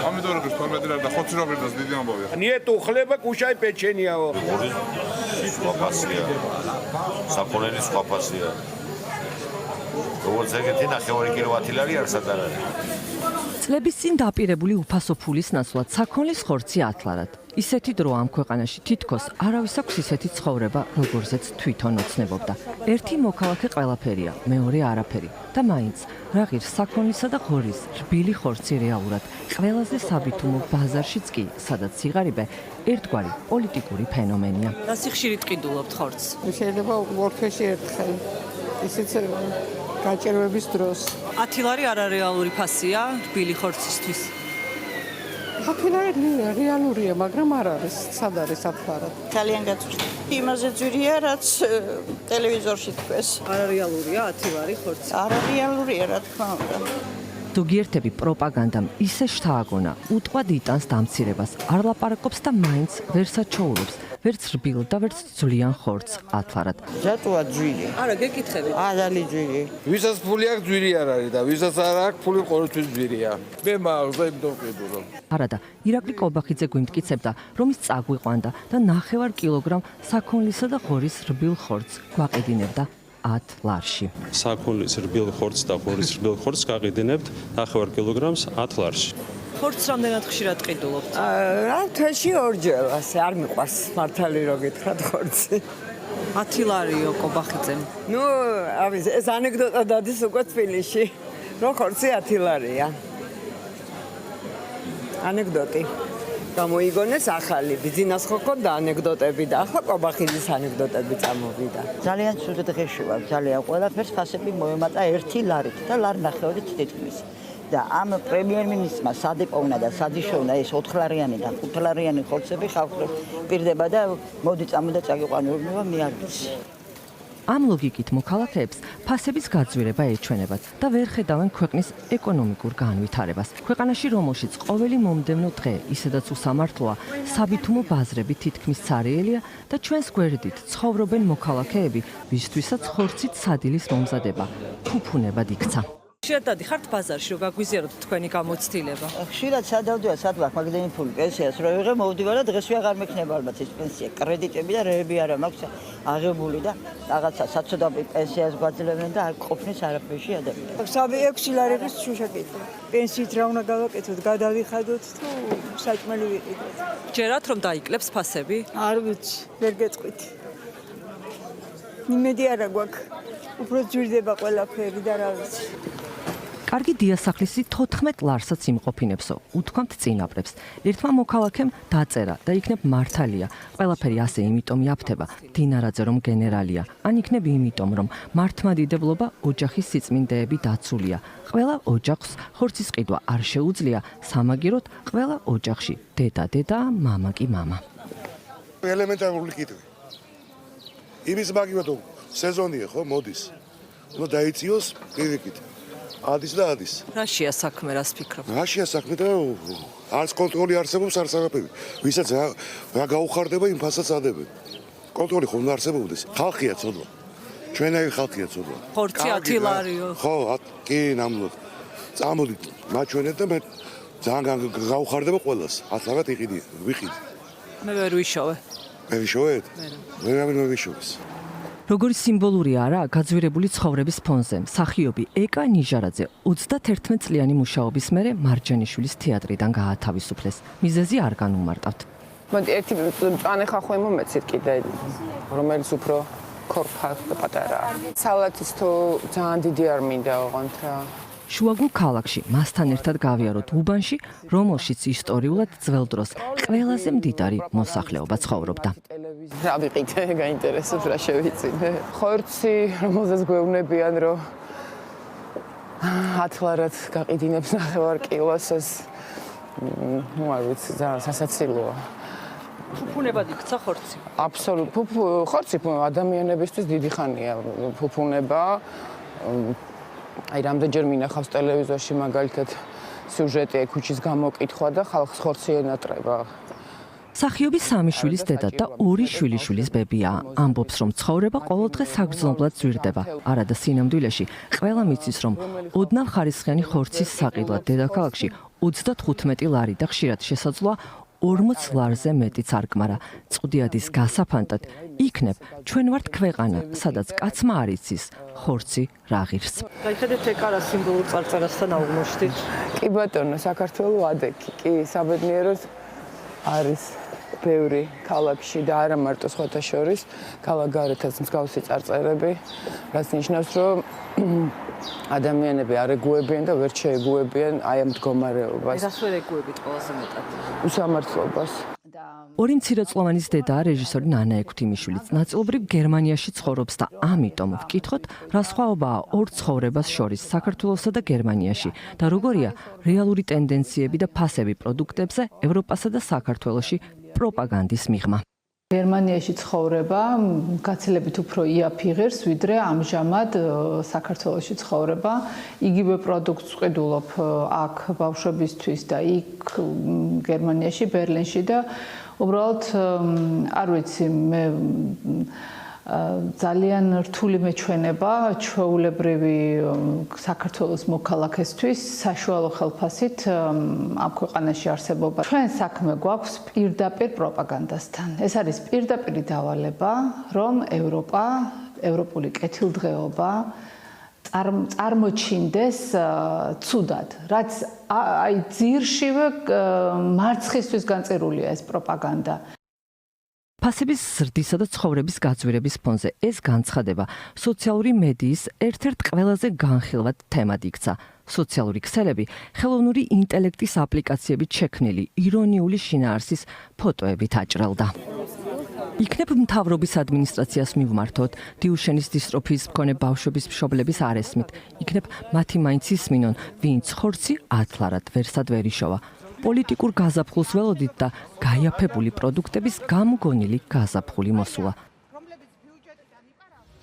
Помидоры, помидоры, да хоть робер, да сдидим обои. Нету хлеба, кушай печенье. Სხვაფასია. საფონელი სხვაფასია. როგორც ეგეთი 9 კილოვატი ლარი არ სადარარი. წლების წინ დაპირებული უფასო ფულის ნაცვლად საქონლის ხორცი ათლარად. ისეთი დრო ამ ქვეყანაში თითქოს არავის აქვს ისეთი ცხოვრება, როგორზეც თვითონ ოცნებობდა. ერთი მოქალაქე ყველაფერია, მეორე არაფერი და მაინც რა ღირს საქონლისა და ღორის რბილი ხორცი რეალურად ყველაზე საბითუმო ბაზარშიც კი, სადაც სიღარიბე ერთგვარი პოლიტიკური ფენომენია. და სიხშირით ყიდულობთ ხორცს. შეიძლება ორ-თვეში ერთხელ. ისიც გაჭირვების დროს. 10 ლარი არარეალური ფასია რბილი ხორცისთვის. 10 ლარი რეალურია, მაგრამ არ არის, სად არის 10 ლარი. ძალიან გაწვრთნა. იმაზე ძვირია, რაც ტელევიზორში თქვეს. არარეალურია 10 ლარი ხორცი. არარეალურია, რა თქმა უნდა. ზოგიერთები პროპაგანდამ ისე შთააგონა, უტყვად იტანს დამცირებას, არ ლაპარაკობს და მაინც ვერ საჩოურობს, ვერც რბილ და ვერც ძვლიან ხორცს ათლარად. რატოა ძვირი? არა, გეკითხებით. აზალი ძვირი. ვისაც ფული აქვს, ძვირი არ არის და ვისაც არ აქვს, ფული ყოველთვის ძვირია. მე მაგზე იმდენ ყიდულობ. არადა, ირაკლი კობახიძე გვიმტკიცებდა, რომ ის წაგვიყვანდა და 9 კილოგრამ საქონლისა და ღორის რბილ ხორცს გვაყიდინებდა 10 ლარში. საქონლის რბილ ხორცს და ღორის რბილ ხორცს გაყიდინებთ 9 კილოგრამს 10 ლარში. ხორცს რამდენად ხშირად ყიდულობთ? რა თვეში ორჯერ, ასე არ მიყვარს მართალი რო გითხრათ ხორცი. 10 ლარიო კობახიძემ. ნუ, ეს ანეკდოტა დადის უკვე თბილისში, რომ ხორცი 10 ლარია. ანეკდოტი. გამოიგონეს ახალი ბიზნეს ხო და ანეკდოტები და ახლა კობახიძის ანეკდოტები წამოვიდა. ძალიან ცუდ დღეში ვარ, ძალიან ყველაფერს ფასები მოემატა 1 ლარით და ლარი 9 თითქმის. და ამ პრემიერ-მინისტრმა სადეპოვნა და სადიშოვნა ეს 4 ლარიანი და 5 ლარიანი ხორცები ხალხს პირდება და მოდი წამოდა წაგიყვანურნება მე არ ვიცი. ამ ლოგიკით მოქალაქეებს ფასების გაძვირება ეჩვენებათ და ვერ ხედავენ ქვეყნის ეკონომიკურ განვითარებას. ქვეყანაში, რომელშიც ყოველი მომდევნო დღე ისედაც უსამართლოა, საბითუმო ბაზრები თითქმის ცარიელია და ჩვენს გვერდით ცხოვრობენ მოქალაქეები, ვისთვისაც ხორცით სადილის მომზადება ფუფუნებად იქცა. ხშირად დადიხართ ბაზარში, რომ გაგვიზიაროთ თქვენი გამოცდილება. ხშირად სადავდია სადვახ მაგდენი ფული პენსიას რო ვიღე მოვდივარ და დღესვე აღარ მექნება ალბათ ეს პენსია. კრედიტები და რეები არა მაქვს აღებული და რაღაცა საცოდავი პენსიას გვაძლევენ და არ ყოფნის არაფერში ადამიანები. 6 ლარების შუშაკეთე. პენსიით რა უნდა გავაკეთოთ, გადავიხადოთ თუ საჭმელი ვიყიდოთ. ჯერათ რომ დაიკლებს ფასები? არ ვიცი, ვერ გეტყვით. იმედი არა გვაქვს. უფრო ძვირდება ყველაფერი და რა ვიცი. კარგი დიასახლისი 14 ლარსაც იმყოფინებსო, უთქვამთ წინაპრებს. ერთმა მოქალაქემ დაწერა და იქნებ მართალია. ყველაფერი ასე იმიტომ იაფთება, დინარაძე რომ გენერალია. ან იქნებ იმიტომ, რომ მართლმადიდებლობა ოჯახის სიწმინდეები დაცულია. ყველა ოჯახს ხორცის ყიდვა არ შეუძლია, სამაგიეროდ ყველა ოჯახში დედა, მამა კი მამა. ელემენტარული კითხვი. იმის მაგივრად სეზონია ხო მოდის. ნუ დაიციოს პირიქით. ადის და ადის. რაშია საქმე, რას ფიქრობ? რაშია საქმე და არც კონტროლი არსებობს, არც არაფერი. ვისაც რა გაუხარდება, იმ ფასაც ადებენ. კონტროლი ხომ არ არსებობდეს. ხალხია ცოდვა. ჩვენაი ხალხია ცოდვა. ხორცი 10 ლარიო. ხო, კი, ნამდვილად. წამოდით, მაჩვენეთ და მე ძალიან გაუხარდება ყველას. 10 ლარად ვიყიდი. მე ვერ ვიშოვე. მე ვიშოვეთ? მე ვიშოვეს. როგორი სიმბოლურია არა გაძვირებული ცხოვრების ფონზე. მსახიობი ეკა ნიჟარაძე 31 წლიანი მუშაობის მერე მარჯანიშვილის თეატრიდან გაათავისუფლეს. მიზეზი არ განუმარტავთ. მოდი ერთი მწვანე ხახვი მომეცით კიდე, რომელიც უფრო ქორფა და პატარა. სალათის თუ ძალიან დიდი არ მინდა ოღონდ რა. შუაგულ ქალაქში მასთან ერთად გავიაროთ უბანში, რომელშიც ისტორიულად ძველ დროს ყველაზე მდიდარი მოსახლეობა ცხოვრობდა. რა ვიყიდე, გაინტერესებს რა შევიწინე. ხორცი, რომელზეც გვეუბნებიან, რომ 10 ლარად გაყიდინებს 9 კილოს ეს ნუ არ ვიცი, ძალიან სასაცილოა. ფუფუნებად იქცა ხორცი. აბსოლუტურად. ხორცი ადამიანებისთვის დიდი ხანია ფუფუნება. აი რამდენჯერ მინახავს ტელევიზორში მაგალითად სიუჟეტი ქუჩის გამოკითხვა და ხალხს ხორცი ენატრება. მსახიობის 3 შვილის დედა და 2 შვილიშვილის ბებია. ამბობს, რომ ცხოვრება ყოველდღე საგრძნობლად ძვირდება. არადა სინამდვილეში ყველა მიცის, რომ ოდნავ ხარისხიანი ხორცის საყიდლად დედაქალაქში 35 ლარი და ხშირად შესაძლოა 40 ლარზე მეტი წარგმარა. წვდიადის გასაფანტად იქნებ ჩვენ ვართ ქვეყანა, სადაც კაცმა არ იცის ხორცი რა ღირს. გაიხედეთ ეკარა სიმბოლურ წარწერასთან აღმოჩნდით. კი ბატონო, საქართველოს ადექი, კი საბედნიეროდ არის ბევრი ქალაქში და არა მარტო სხვათა შორის, ქალაქ გარეთაც მსგავსი წარწერები, რაც ნიშნავს, რომ ადამიანები არ ეგუებიან და ვერ შეეგუებიან აი ამ მდგომარეობას. რას ვერ ეგუებით ყველაზე მეტად? უსამართლობას. ორი მცირეწლოვანის დედაა რეჟისორი ნანა ექვთიმიშვილიც. ნაწილობრივ გერმანიაში ცხოვრობს და ამიტომ ვკითხოთ, რა სხვაობაა ორ ცხოვრებას შორის საქართველოსა და გერმანიაში და როგორია რეალური ტენდენციები და ფასები პროდუქტებზე ევროპასა და საქართველოში პროპაგანდის მიღმა. გერმანიაში ცხოვრება გაცილებით უფრო იაფიღებს, ვიდრე ამჟამად საქართველოში ცხოვრება. იგივე პროდუქტს ვყიდულობ აქ ბავშვებისთვის და იქ გერმანიაში, ბერლინში და უბრალოდ არ ვიცი, მე ძალიან რთული მეჩვენება ჩვეულებრივი საქართველოს მოქალაქესთვის საშუალო ხელფასით ამ ქვეყანაში არსებობა. ჩვენ საქმე გვაქვს პირდაპირ პროპაგანდასთან. ეს არის პირდაპირი დავალება, რომ ევროპა, ევროპული კეთილდღეობა წარმოჩინდეს ცუდად, რაც აი ძირშივე მარცხისთვის განწერულია ეს პროპაგანდა. ფასების ზრდისა და ცხოვრების გაძვირების ფონზე ეს განცხადება სოციალური მედიის ერთ-ერთ ყველაზე განხილვად თემად იქცა. სოციალური ქსელები ხელოვნური ინტელექტის აპლიკაციებით შექმნილი ირონიული შინაარსის ფოტოებით აჭრელდა. იქნებ მთავრობის ადმინისტრაციას მივმართოთ, დიუშენის დისტროფიის მქონე ბავშვების მშობლების არ ესმით, იქნებ მათი მაინც ისმინონ, ვინც ხორცი 10 ლარად ვერსად ვერ იშოვა. პოლიტიკურ გაზაფხულს ველოდით და გაიაფებული პროდუქტების გამგონილი გაზაფხული მოსულა.